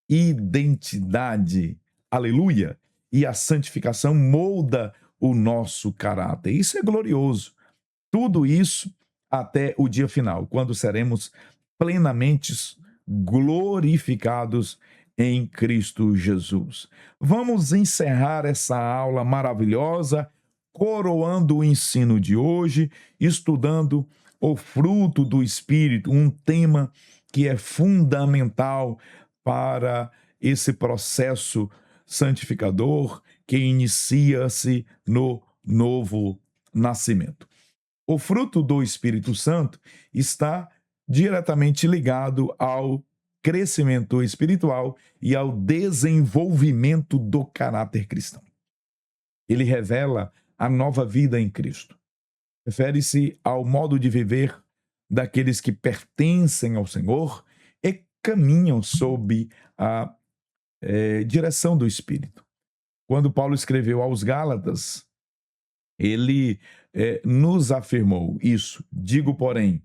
identidade. Aleluia! E a santificação molda o nosso caráter. Isso é glorioso. Tudo isso até o dia final, quando seremos plenamente glorificados em Cristo Jesus. Vamos encerrar essa aula maravilhosa, coroando o ensino de hoje, estudando o fruto do Espírito, um tema que é fundamental para esse processo santificador que inicia-se no novo nascimento. O fruto do Espírito Santo está diretamente ligado ao crescimento espiritual e ao desenvolvimento do caráter cristão. Ele revela a nova vida em Cristo. Refere-se ao modo de viver daqueles que pertencem ao Senhor e caminham sob a direção do Espírito. Quando Paulo escreveu aos Gálatas, ele nos afirmou isso. Digo, porém,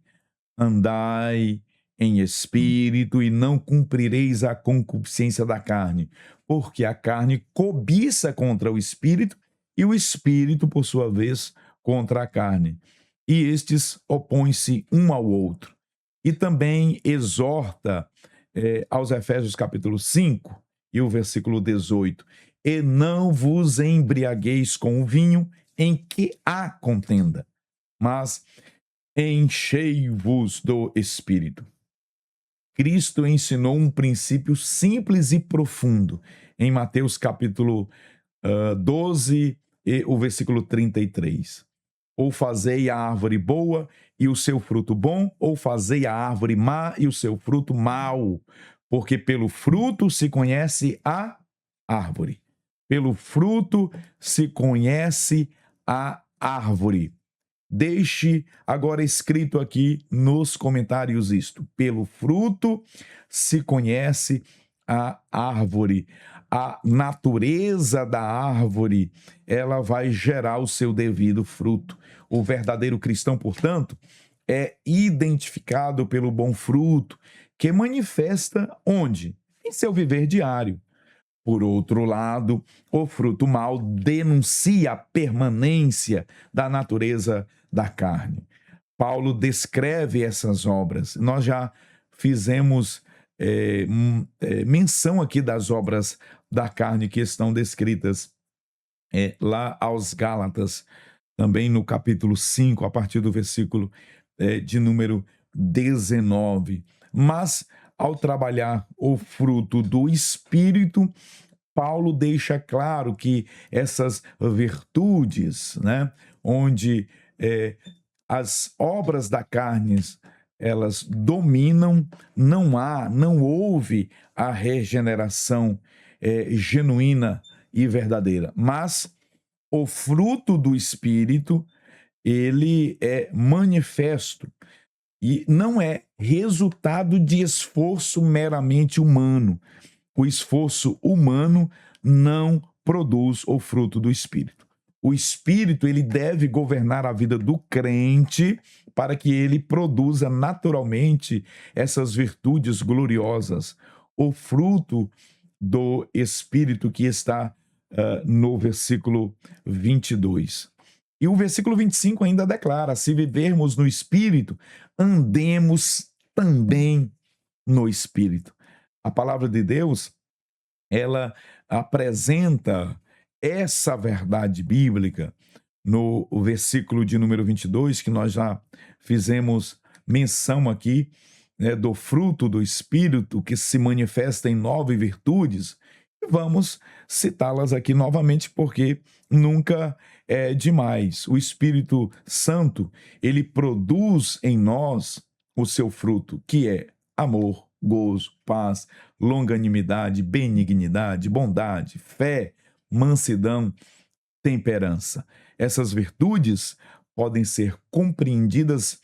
andai em espírito e não cumprireis a concupiscência da carne, porque a carne cobiça contra o espírito e o espírito, por sua vez, contra a carne. E estes opõem-se um ao outro. E também exorta aos Efésios capítulo 5 e o versículo 18, e não vos embriagueis com o vinho em que há contenda, mas enchei-vos do Espírito. Cristo ensinou um princípio simples e profundo em Mateus capítulo 12 e o versículo 33. Ou fazei a árvore boa e o seu fruto bom, ou fazei a árvore má e o seu fruto mau, porque pelo fruto se conhece a árvore. Pelo fruto se conhece a árvore. Deixe agora escrito aqui nos comentários isto. Pelo fruto se conhece a árvore. A natureza da árvore, ela vai gerar o seu devido fruto. O verdadeiro cristão, portanto, é identificado pelo bom fruto, que manifesta onde? Em seu viver diário. Por outro lado, o fruto mau denuncia a permanência da natureza da carne. Paulo descreve essas obras. Nós já fizemos menção aqui das obras da carne que estão descritas lá aos Gálatas, também no capítulo 5, a partir do versículo de número 19. Mas, ao trabalhar o fruto do Espírito, Paulo deixa claro que essas virtudes, né, onde as obras da carne, elas dominam, não houve a regeneração genuína e verdadeira, mas o fruto do Espírito, ele é manifesto e não é resultado de esforço meramente humano. O esforço humano não produz o fruto do Espírito. O Espírito, ele deve governar a vida do crente para que ele produza naturalmente essas virtudes gloriosas. O fruto do Espírito que está no versículo 22. E o versículo 25 ainda declara: se vivermos no Espírito, andemos também no Espírito. A palavra de Deus, ela apresenta essa verdade bíblica no versículo de número 22, que nós já fizemos menção aqui, né, do fruto do Espírito que se manifesta em 9 virtudes. Vamos citá-las aqui novamente porque nunca é demais. O Espírito Santo, ele produz em nós o seu fruto, que é amor, gozo, paz, longanimidade, benignidade, bondade, fé, mansidão, temperança. Essas virtudes podem ser compreendidas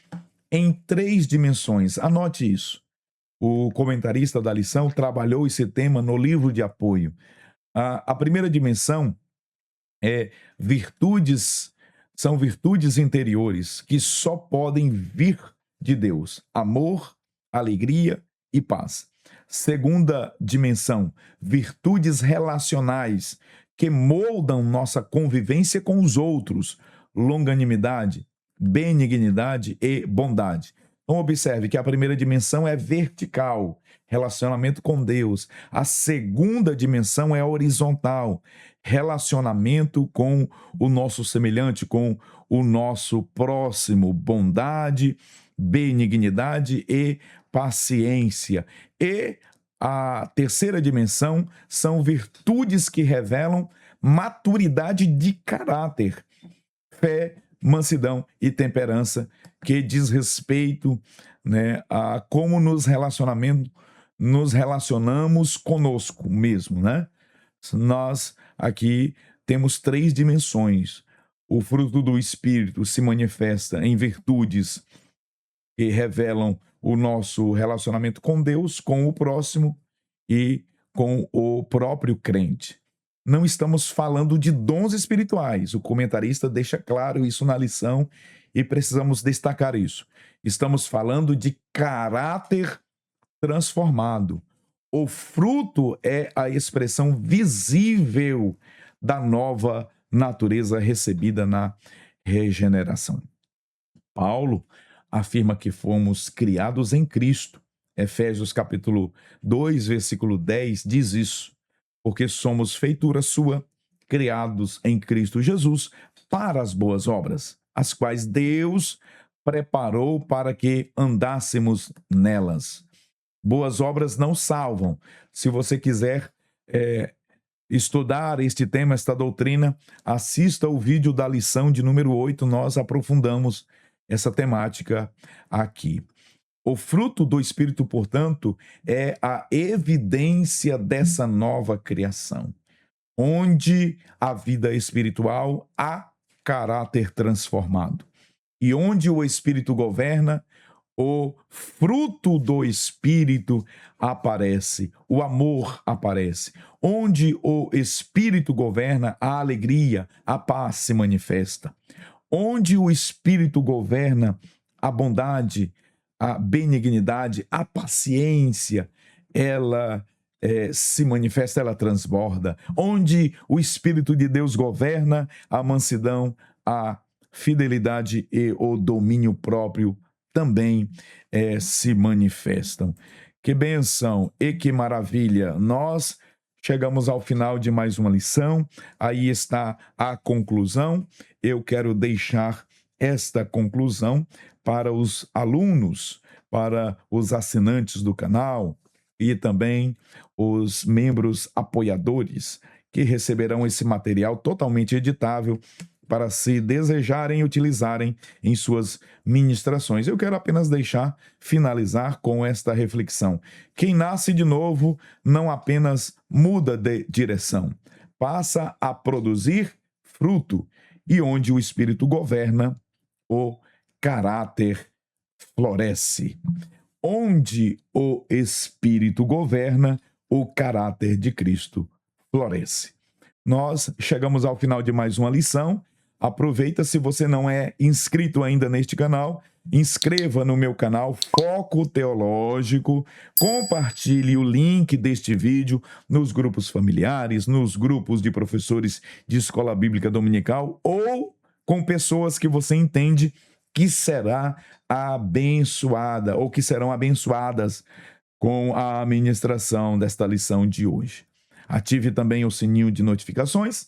em 3 dimensões. Anote isso. O comentarista da lição trabalhou esse tema no livro de apoio. A primeira dimensão são virtudes interiores que só podem vir de Deus: amor, alegria e paz. Segunda dimensão, virtudes relacionais que moldam nossa convivência com os outros: longanimidade, benignidade e bondade. Então, observe que a primeira dimensão é vertical, relacionamento com Deus. A segunda dimensão é horizontal, relacionamento com o nosso semelhante, com o nosso próximo, bondade, benignidade e paciência. E a terceira dimensão são virtudes que revelam maturidade de caráter, fé, mansidão e temperança, que diz respeito, né, a como nos nos relacionamos conosco mesmo, né? Nós aqui temos 3 dimensões. O fruto do Espírito se manifesta em virtudes que revelam o nosso relacionamento com Deus, com o próximo e com o próprio crente. Não estamos falando de dons espirituais. O comentarista deixa claro isso na lição e precisamos destacar isso. Estamos falando de caráter transformado. O fruto é a expressão visível da nova natureza recebida na regeneração. Paulo afirma que fomos criados em Cristo. Efésios capítulo 2, versículo 10 diz isso. Porque somos feitura sua, criados em Cristo Jesus para as boas obras, as quais Deus preparou para que andássemos nelas. Boas obras não salvam. Se você quiser estudar este tema, esta doutrina, assista o vídeo da lição de número 8, nós aprofundamos essa temática aqui. O fruto do Espírito, portanto, é a evidência dessa nova criação, onde a vida espiritual há caráter transformado. E onde o Espírito governa, o fruto do Espírito aparece, o amor aparece. Onde o Espírito governa, a alegria, a paz se manifesta. Onde o Espírito governa, a bondade, a benignidade, a paciência, ela se manifesta, ela transborda. Onde o Espírito de Deus governa, a mansidão, a fidelidade e o domínio próprio também se manifestam. Que bênção e que maravilha! Nós chegamos ao final de mais uma lição, aí está a conclusão. Eu quero deixar esta conclusão para os alunos, para os assinantes do canal e também os membros apoiadores que receberão esse material totalmente editável para se desejarem utilizarem em suas ministrações. Eu quero apenas finalizar com esta reflexão. Quem nasce de novo não apenas muda de direção, passa a produzir fruto, e onde o Espírito governa, o caráter floresce. Onde o Espírito governa, o caráter de Cristo floresce. Nós chegamos ao final de mais uma lição. Aproveita, se você não é inscrito ainda neste canal, inscreva no meu canal Foco Teológico, compartilhe o link deste vídeo nos grupos familiares, nos grupos de professores de escola bíblica dominical ou com pessoas que você entende que será abençoada ou que serão abençoadas com a ministração desta lição de hoje. Ative também o sininho de notificações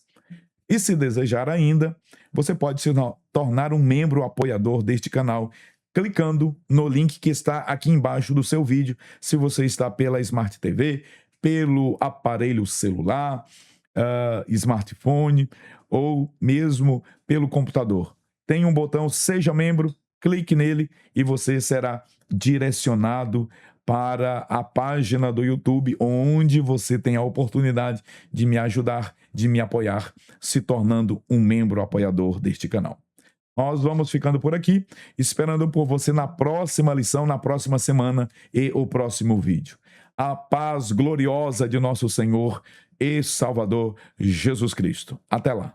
e, se desejar ainda, você pode se tornar um membro apoiador deste canal, clicando no link que está aqui embaixo do seu vídeo, se você está pela Smart TV, pelo aparelho celular, smartphone ou mesmo pelo computador. Tem um botão Seja Membro, clique nele e você será direcionado para a página do YouTube, onde você tem a oportunidade de me ajudar, de me apoiar, se tornando um membro apoiador deste canal. Nós vamos ficando por aqui, esperando por você na próxima lição, na próxima semana e o próximo vídeo. A paz gloriosa de nosso Senhor e Salvador Jesus Cristo. Até lá.